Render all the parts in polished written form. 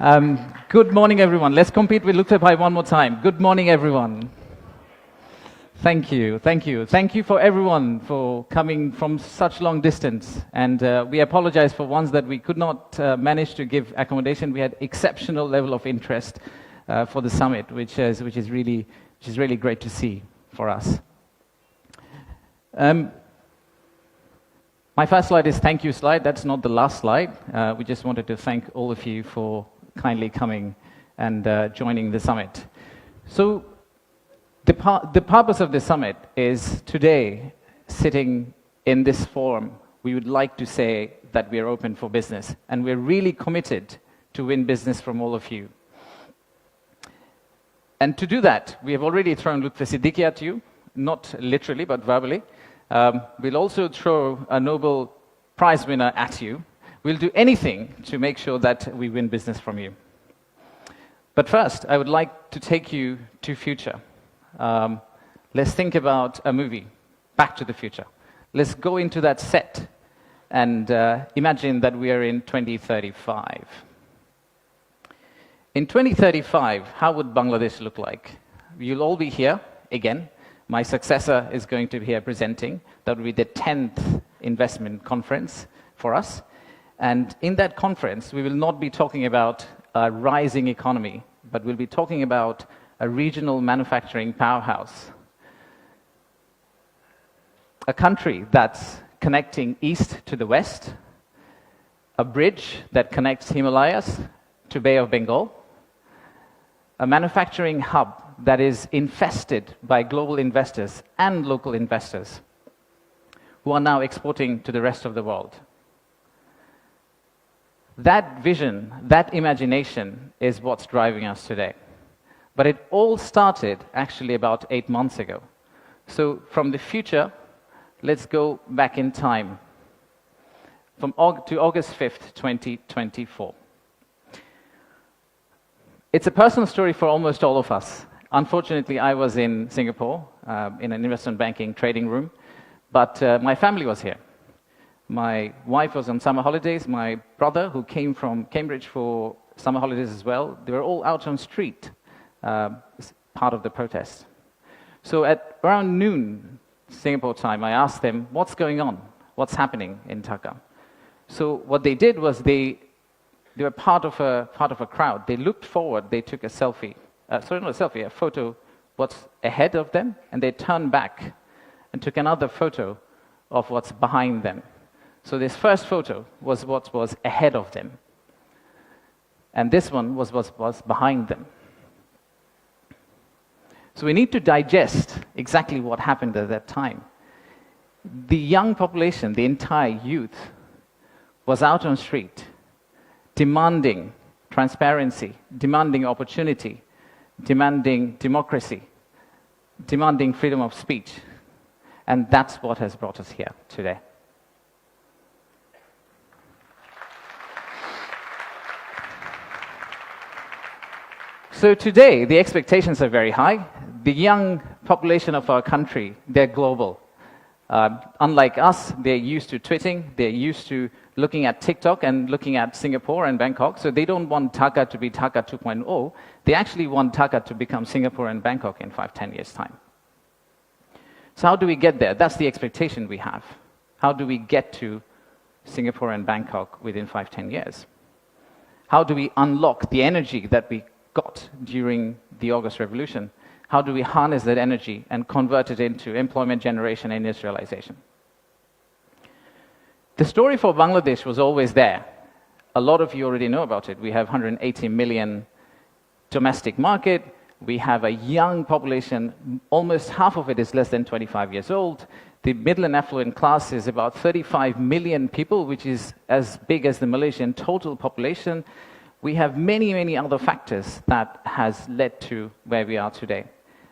Good morning, everyone. Let's compete with Luther Bhai one more time. Good morning, everyone. Thank you, thank you. Thank you for everyone for coming from such long distance. And we apologize for ones that we could not manage to give accommodation. We had exceptional level of interest for the summit, which is really great to see for us. My first slide is thank you slide. That's not the last slide. We just wanted to thank all of you for kindly coming and joining the summit. So the purpose of the summit is today, sitting in this forum, we would like to say that we are open for business, and we're really committed to win business from all of you. And to do that, we have already thrown Lutfi Siddiqui at you, not literally, but verbally. We'll also throw a Nobel Prize winner at you. We'll do anything to make sure that we win business from you. But first, I would like to take you to future. Let's think about a movie, Back to the Future. Let's go into that set and imagine that we are in 2035. In 2035, how would Bangladesh look like? You'll all be here again. My successor is going to be here presenting. That will be the 10th investment conference for us. And in that conference, we will not be talking about a rising economy, but we'll be talking about a regional manufacturing powerhouse. A country that's connecting east to the west, a bridge that connects Himalayas to Bay of Bengal, a manufacturing hub that is infested by global investors and local investors who are now exporting to the rest of the world. That vision, that imagination is what's driving us today. But it all started actually about 8 months ago. So from the future, let's go back in time to August 5th, 2024. It's a personal story for almost all of us. Unfortunately, I was in Singapore in an investment banking trading room, but my family was here. My wife was on summer holidays. My brother, who came from Cambridge for summer holidays as well, they were all out on street, part of the protest. So at around noon, Singapore time, I asked them, what's going on? What's happening in Dhaka? So what they did was they were part of a crowd. They looked forward, they took a selfie. Sorry, not a selfie, a photo what's ahead of them, and they turned back and took another photo of what's behind them. So this first photo was what was ahead of them, and this one was what was behind them. So we need to digest exactly what happened at that time. The young population, the entire youth, was out on street, demanding transparency, demanding opportunity, demanding democracy, demanding freedom of speech. And that's what has brought us here today. So today, the expectations are very high. The young population of our country, they're global. Unlike us, they're used to tweeting, they're used to looking at TikTok and looking at Singapore and Bangkok. So they don't want Dhaka to be Dhaka 2.0. They actually want Dhaka to become Singapore and Bangkok in 5-10 years' time. So how do we get there? That's the expectation we have. How do we get to Singapore and Bangkok within 5-10 years? How do we unlock the energy that we got during the August Revolution? How do we harness that energy and convert it into employment generation and industrialization? The story for Bangladesh was always there. A lot of you already know about it. We have 180 million domestic market. We have a young population. Almost half of it is less than 25 years old. The middle and affluent class is about 35 million people, which is as big as the Malaysian total population. We have many, many other factors that has led to where we are today.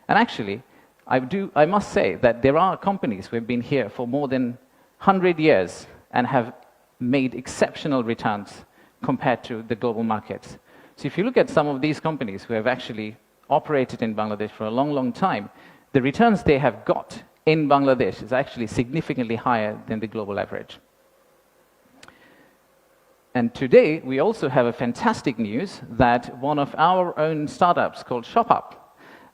And actually, I must say that there are companies who have been here for more than 100 years and have made exceptional returns compared to the global markets. So if you look at some of these companies who have actually operated in Bangladesh for a long, long time, the returns they have got in Bangladesh is actually significantly higher than the global average. And today, we also have a fantastic news that one of our own startups called ShopUp,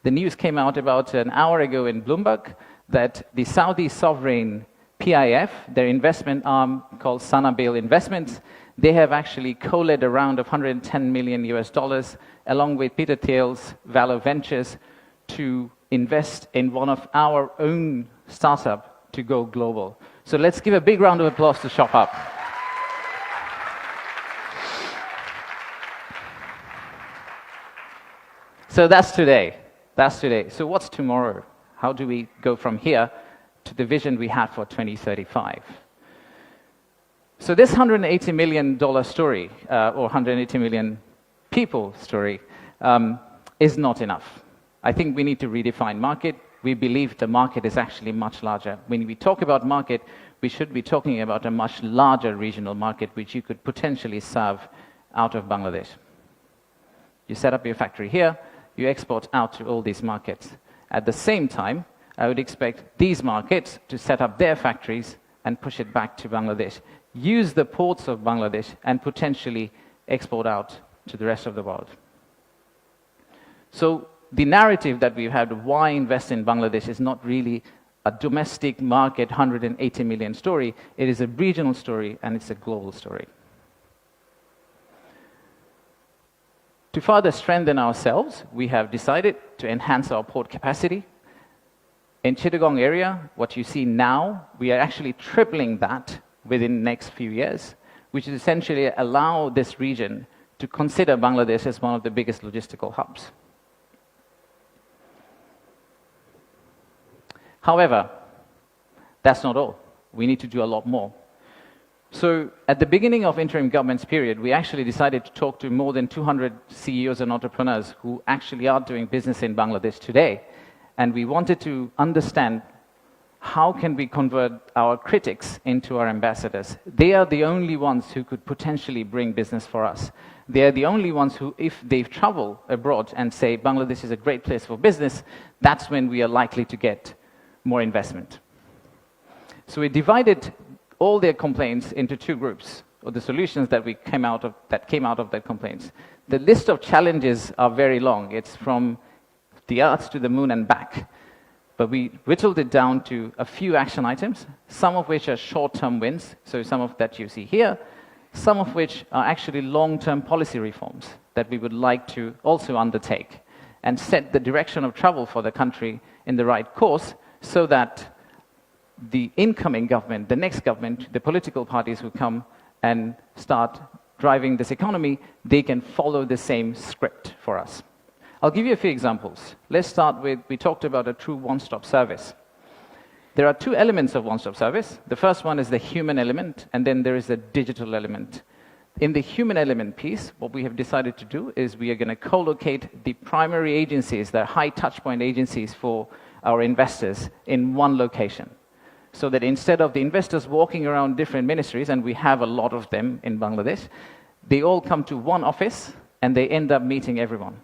the news came out about an hour ago in Bloomberg that the Saudi sovereign PIF, their investment arm called Sanabil Investments, they have actually co-led a round of $110 million US, along with Peter Thiel's Valor Ventures, to invest in one of our own startup to go global. So let's give a big round of applause to ShopUp. So that's today. That's today. So what's tomorrow? How do we go from here to the vision we had for 2035? So this $180 million story, or 180 million people story, is not enough. I think we need to redefine market. We believe the market is actually much larger. When we talk about market, we should be talking about a much larger regional market which you could potentially serve out of Bangladesh. You set up your factory here, you export out to all these markets. At the same time, I would expect these markets to set up their factories and push it back to Bangladesh, use the ports of Bangladesh, and potentially export out to the rest of the world. So the narrative that we've had of why invest in Bangladesh is not really a domestic market 180 million story. It is a regional story, and it's a global story. To further strengthen ourselves, we have decided to enhance our port capacity. In Chittagong area, what you see now, we are actually tripling that within the next few years, which is essentially allow this region to consider Bangladesh as one of the biggest logistical hubs. However, that's not all. We need to do a lot more. So at the beginning of interim government's period, we actually decided to talk to more than 200 CEOs and entrepreneurs who actually are doing business in Bangladesh today. And we wanted to understand how can we convert our critics into our ambassadors. They are the only ones who could potentially bring business for us. They are the only ones who, if they travel abroad and say Bangladesh is a great place for business, that's when we are likely to get more investment. So we divided all their complaints into two groups, or the solutions that came out of their complaints. The list of challenges are very long. It's from the Earth to the Moon and back. But we whittled it down to a few action items, some of which are short-term wins, so some of that you see here, some of which are actually long-term policy reforms that we would like to also undertake and set the direction of travel for the country in the right course so that the incoming government, the next government, the political parties who come and start driving this economy, they can follow the same script for us. I'll give you a few examples. Let's start with, we talked about a true one-stop service. There are two elements of one-stop service. The first one is the human element, and then there is the digital element. In the human element piece, what we have decided to do is we are going to co-locate the primary agencies, the high touchpoint agencies for our investors in one location. So that instead of the investors walking around different ministries, and we have a lot of them in Bangladesh, they all come to one office and they end up meeting everyone.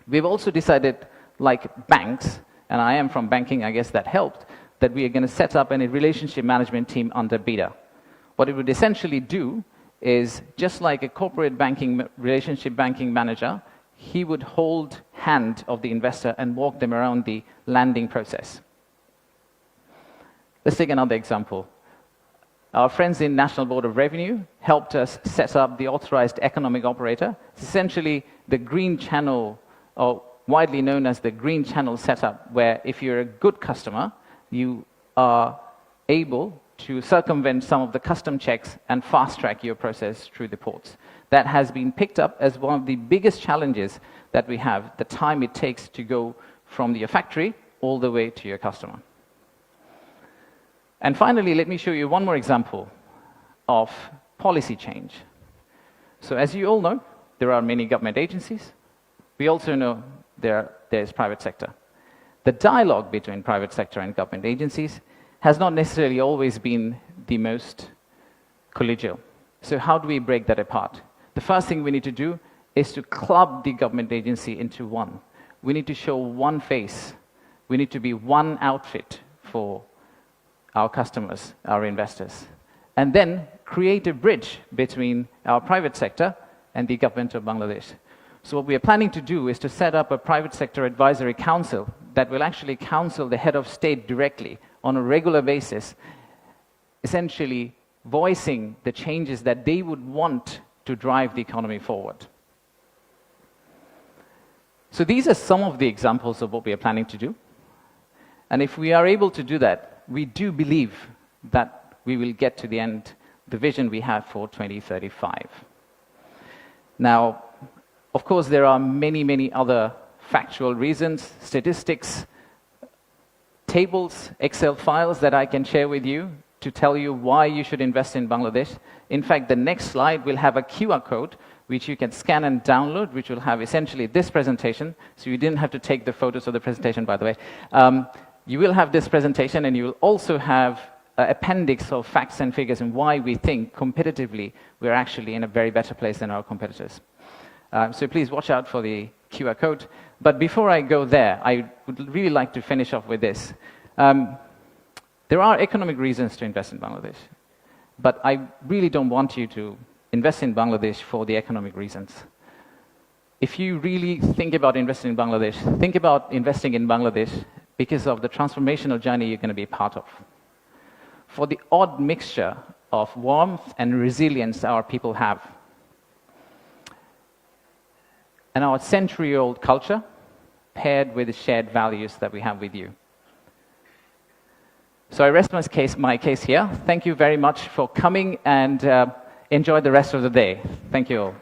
We've also decided, like banks, and I am from banking, I guess that helped, that we are going to set up a relationship management team under Bida. What it would essentially do is, just like a corporate banking, relationship banking manager, he would hold hand of the investor and walk them around the landing process. Let's take another example. Our friends in National Board of Revenue helped us set up the authorized economic operator. It's essentially the green channel, or widely known as the green channel setup, where if you're a good customer, you are able to circumvent some of the custom checks and fast-track your process through the ports. That has been picked up as one of the biggest challenges that we have, the time it takes to go from your factory all the way to your customer. And finally, let me show you one more example of policy change. So as you all know, there are many government agencies. We also know there's private sector. The dialogue between private sector and government agencies has not necessarily always been the most collegial. So how do we break that apart? The first thing we need to do is to club the government agency into one. We need to show one face. We need to be one outfit for our customers, our investors. And then create a bridge between our private sector and the government of Bangladesh. So what we are planning to do is to set up a private sector advisory council that will actually counsel the head of state directly on a regular basis, essentially voicing the changes that they would want to drive the economy forward. So these are some of the examples of what we are planning to do. And if we are able to do that, we do believe that we will get to the end, the vision we have for 2035. Now, of course, there are many, many other factual reasons, statistics, tables, Excel files that I can share with you to tell you why you should invest in Bangladesh. In fact, the next slide will have a QR code which you can scan and download, which will have essentially this presentation. So you didn't have to take the photos of the presentation, by the way. You will have this presentation, and you will also have an appendix of facts and figures and why we think competitively we're actually in a very better place than our competitors. So please watch out for the QR code. But before I go there, I would really like to finish off with this. There are economic reasons to invest in Bangladesh, but I really don't want you to invest in Bangladesh for the economic reasons. If you really think about investing in Bangladesh, think about investing in Bangladesh because of the transformational journey you're going to be part of. For the odd mixture of warmth and resilience our people have, and our century-old culture paired with the shared values that we have with you. So I rest my case here. Thank you very much for coming, and enjoy the rest of the day. Thank you all.